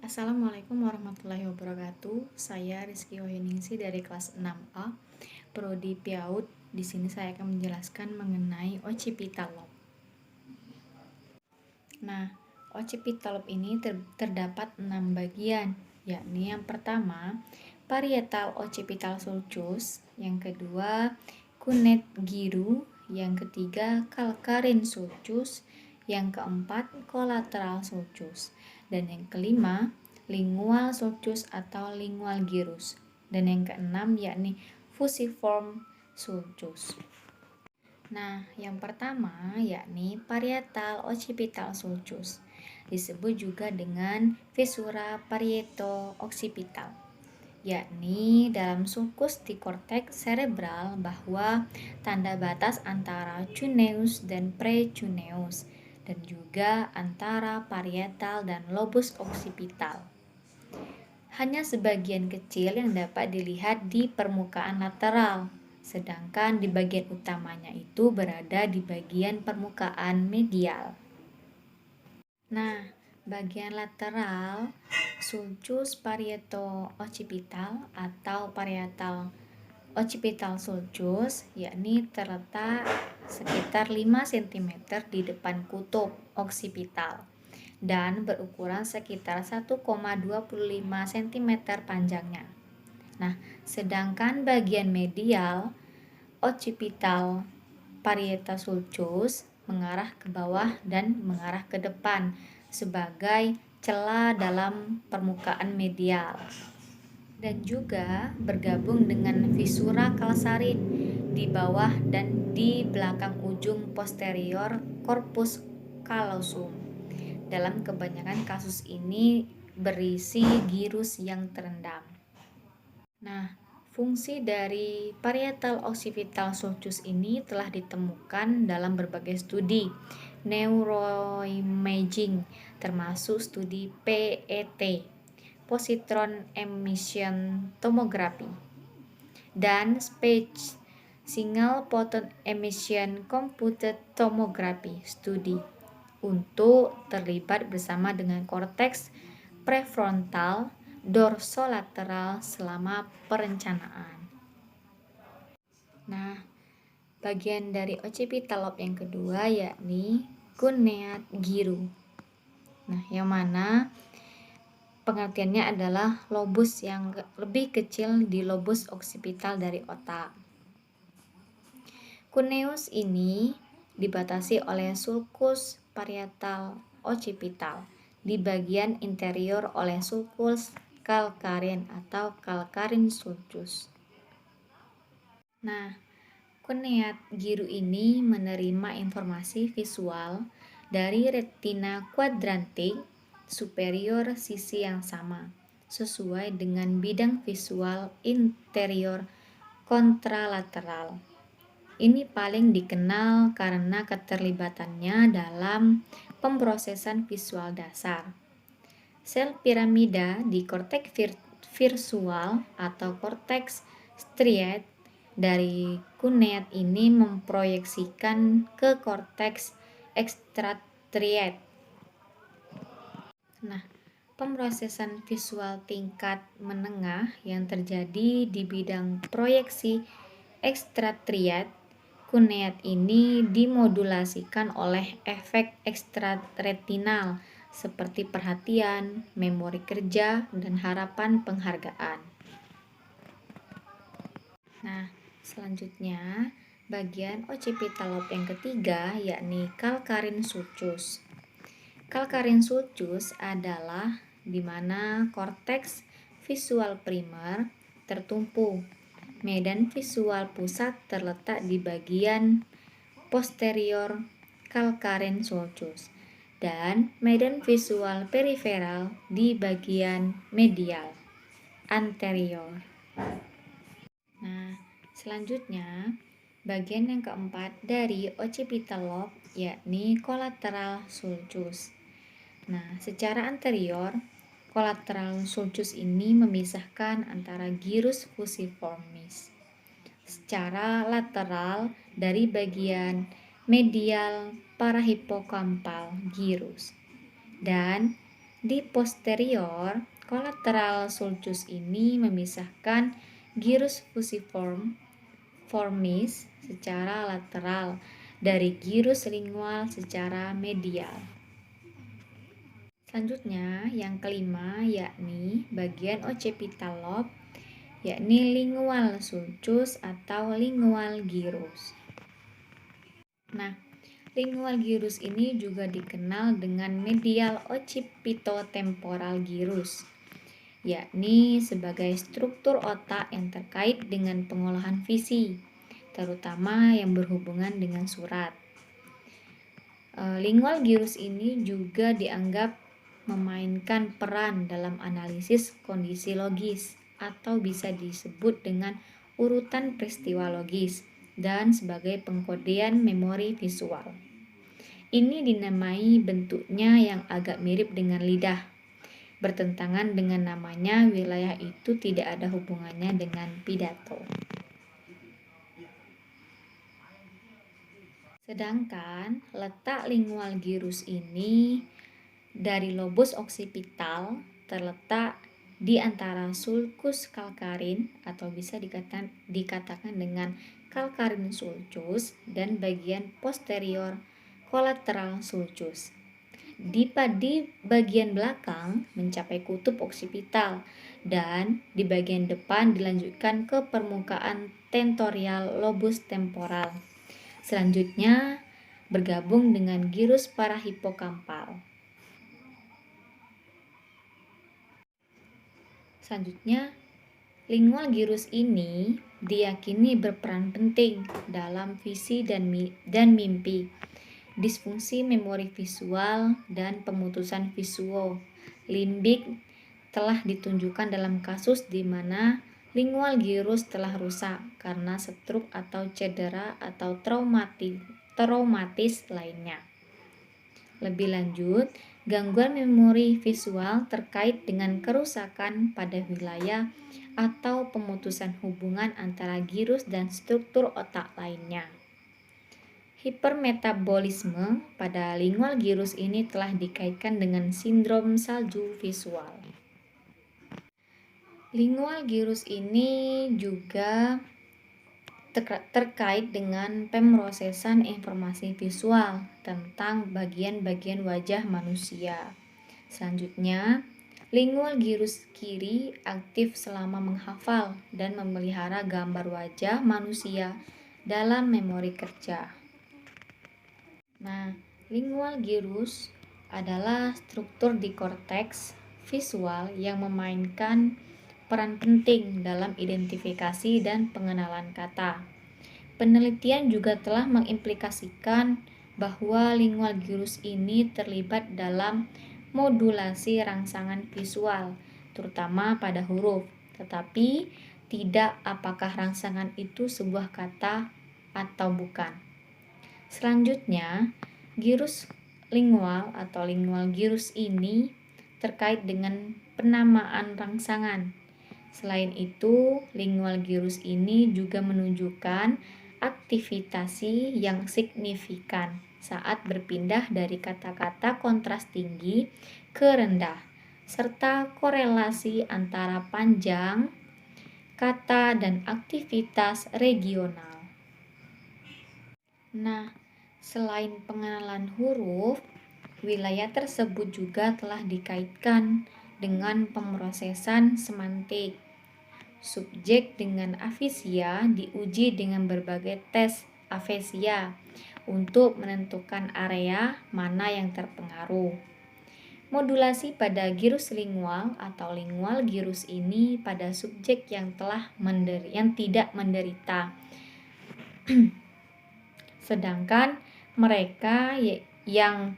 Assalamualaikum warahmatullahi wabarakatuh. Saya Rizky Wahyuningsi dari kelas 6A, Prodi PIAUD. Di sini saya akan menjelaskan mengenai Occipitalop. Nah, Occipitalop ini terdapat 6 bagian, yakni yang pertama, parietal occipital sulcus, yang kedua, kunet giru, yang ketiga, calcarine sulcus, yang keempat, collateral sulcus, dan yang kelima, lingual sulcus atau lingual gyrus, dan yang keenam yakni fusiform sulcus. Nah, yang pertama yakni parietal occipital sulcus, disebut juga dengan fissura parieto-occipital, yakni dalam sulcus di korteks cerebral bahwa tanda batas antara cuneus dan precuneus, dan juga antara parietal dan lobus occipital. Hanya sebagian kecil yang dapat dilihat di permukaan lateral, sedangkan di bagian utamanya itu berada di bagian permukaan medial. Nah, bagian lateral sulcus parieto-occipital atau parietal occipital sulcus yakni terletak sekitar 5 cm di depan kutub occipital dan berukuran sekitar 1,25 cm panjangnya. Nah, sedangkan bagian medial occipital parietal sulcus mengarah ke bawah dan mengarah ke depan sebagai celah dalam permukaan medial, dan juga bergabung dengan fissura calcarine di bawah dan di belakang ujung posterior corpus callosum. Dalam kebanyakan kasus ini berisi gyrus yang terendam. Nah, fungsi dari parietal occipital sulcus ini telah ditemukan dalam berbagai studi neuroimaging, termasuk studi PET, positron emission tomography, dan SPECT, single photon emission computed tomography studi, untuk terlibat bersama dengan korteks prefrontal dorsolateral selama perencanaan. Nah, bagian dari occipitalop yang kedua yakni kuneat giru. Nah, yang mana pengertiannya adalah lobus yang lebih kecil di lobus occipital dari otak. Cuneus ini dibatasi oleh sulcus parietal occipital, di bagian interior oleh sulcus calcarine atau calcarine sulcus. Nah, kuneat giru ini menerima informasi visual dari retina quadrantik superior sisi yang sama, sesuai dengan bidang visual interior kontralateral. Ini paling dikenal karena keterlibatannya dalam pemrosesan visual dasar. Sel piramida di korteks visual atau korteks striate dari kuneat ini memproyeksikan ke korteks extrastriate. Nah, pemrosesan visual tingkat menengah yang terjadi di bidang proyeksi extrastriate kuneat ini dimodulasikan oleh efek ekstraretinal seperti perhatian, memori kerja, dan harapan penghargaan. Nah, selanjutnya bagian occipitalop yang ketiga yakni calcarine sulcus. Calcarine sulcus adalah di mana korteks visual primer tertumpu. Medan visual pusat terletak di bagian posterior calcarine sulcus dan medan visual periferal di bagian medial anterior. Nah, selanjutnya bagian yang keempat dari occipitalop yakni collateral sulcus. Nah, secara anterior collateral sulcus ini memisahkan antara gyrus fusiformis. Secara lateral dari bagian medial parahipokampal gyrus, dan Di posterior, kolateral sulcus ini memisahkan gyrus fusiformis secara lateral dari gyrus lingual secara medial. Selanjutnya, yang kelima yakni bagian occipital lobe, yakni lingual sulcus atau lingual gyrus. Nah, lingual gyrus ini juga dikenal dengan medial occipitotemporal gyrus, yakni sebagai struktur otak yang terkait dengan pengolahan visi, terutama yang berhubungan dengan surat. Lingual gyrus ini juga dianggap memainkan peran dalam analisis kondisi logis atau bisa disebut dengan urutan peristiwa logis dan sebagai pengkodean memori visual. Ini dinamai bentuknya yang agak mirip dengan lidah. Bertentangan dengan namanya, wilayah itu tidak ada hubungannya dengan pidato. Sedangkan letak lingual gyrus ini dari lobus occipital terletak di antara sulcus calcarin atau bisa dikatakan dengan calcarin sulcus dan bagian posterior collateral sulcus. Di bagian belakang mencapai kutub occipital dan di bagian depan dilanjutkan ke permukaan tentorial lobus temporal. Selanjutnya bergabung dengan gyrus parahipokampal. Selanjutnya, lingual gyrus ini diyakini berperan penting dalam visi dan mimpi, disfungsi memori visual, dan pemutusan visuo-limbik telah ditunjukkan dalam kasus di mana lingual gyrus telah rusak karena stroke atau cedera atau traumatis lainnya. Lebih lanjut, gangguan memori visual terkait dengan kerusakan pada wilayah atau pemutusan hubungan antara gyrus dan struktur otak lainnya. Hipermetabolisme pada lingual gyrus ini telah dikaitkan dengan sindrom salju visual. Lingual gyrus ini juga terkait dengan pemrosesan informasi visual tentang bagian-bagian wajah manusia. Selanjutnya, lingual gyrus kiri aktif selama menghafal dan memelihara gambar wajah manusia dalam memori kerja. Nah, lingual gyrus adalah struktur di korteks visual yang memainkan peran penting dalam identifikasi dan pengenalan kata. Penelitian juga telah mengimplikasikan bahwa lingual gyrus ini terlibat dalam modulasi rangsangan visual, terutama pada huruf, tetapi tidak apakah rangsangan itu sebuah kata atau bukan. Selanjutnya, gyrus lingual atau lingual gyrus ini terkait dengan penamaan rangsangan. Selain itu, lingual gyrus ini juga menunjukkan aktivitasi yang signifikan saat berpindah dari kata-kata kontras tinggi ke rendah, serta korelasi antara panjang kata dan aktivitas regional. Nah, selain pengenalan huruf, wilayah tersebut juga telah dikaitkan dengan pemrosesan semantik. Subjek dengan afesia diuji dengan berbagai tes afesia untuk menentukan area mana yang terpengaruh. Modulasi pada gyrus lingual atau lingual gyrus ini pada subjek yang tidak menderita. Sedangkan mereka yang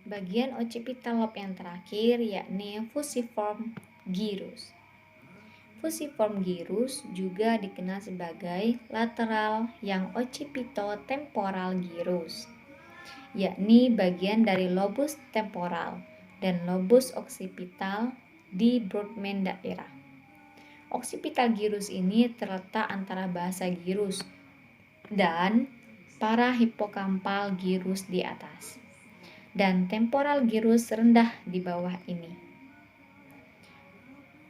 bagian occipital lobe yang terakhir yakni fusiform gyrus. Fusiform gyrus juga dikenal sebagai lateral yang occipitotemporal gyrus, yakni bagian dari lobus temporal dan lobus occipital di Brodmann daerah. Occipital gyrus ini terletak antara basa gyrus dan parahipokampal gyrus di atas. dan temporal gyrus rendah di bawah ini.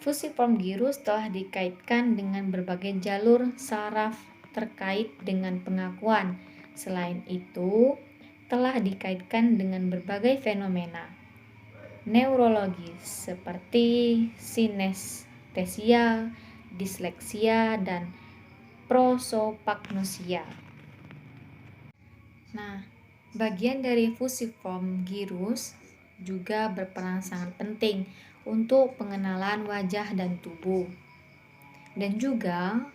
Fusiform gyrus telah dikaitkan dengan berbagai jalur saraf terkait dengan pengakuan. Selain itu, telah dikaitkan dengan berbagai fenomena neurologis seperti sinestesia, disleksia, dan prosopagnosia. Nah, bagian dari fusiform gyrus juga berperan sangat penting untuk pengenalan wajah dan tubuh. Dan juga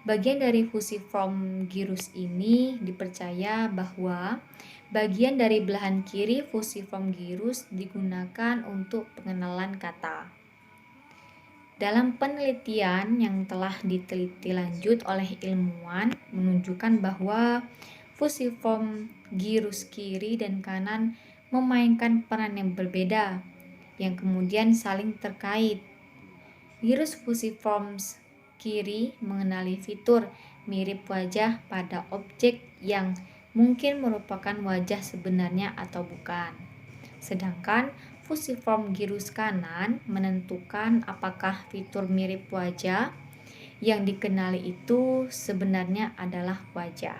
bagian dari fusiform gyrus ini dipercaya bahwa bagian dari belahan kiri fusiform gyrus digunakan untuk pengenalan kata. Dalam penelitian yang telah diteliti lanjut oleh ilmuwan menunjukkan bahwa fusiform gyrus kiri dan kanan memainkan peran yang berbeda yang kemudian saling terkait. Gyrus fusiform kiri mengenali fitur mirip wajah pada objek yang mungkin merupakan wajah sebenarnya atau bukan. Sedangkan fusiform gyrus kanan menentukan apakah fitur mirip wajah yang dikenali itu sebenarnya adalah wajah.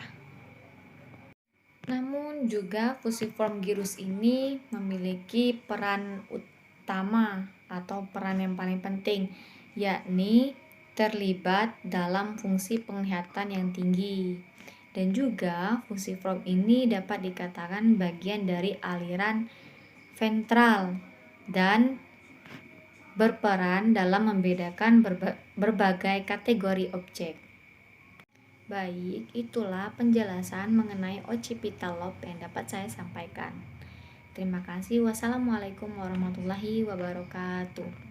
Namun juga fusiform gyrus ini memiliki peran utama atau peran yang paling penting, yakni terlibat dalam fungsi penglihatan yang tinggi. Dan juga fusiform ini dapat dikatakan bagian dari aliran ventral dan berperan dalam membedakan berbagai kategori objek. Baik, itulah penjelasan mengenai occipital lobe yang dapat saya sampaikan. Terima kasih. Wassalamualaikum warahmatullahi wabarakatuh.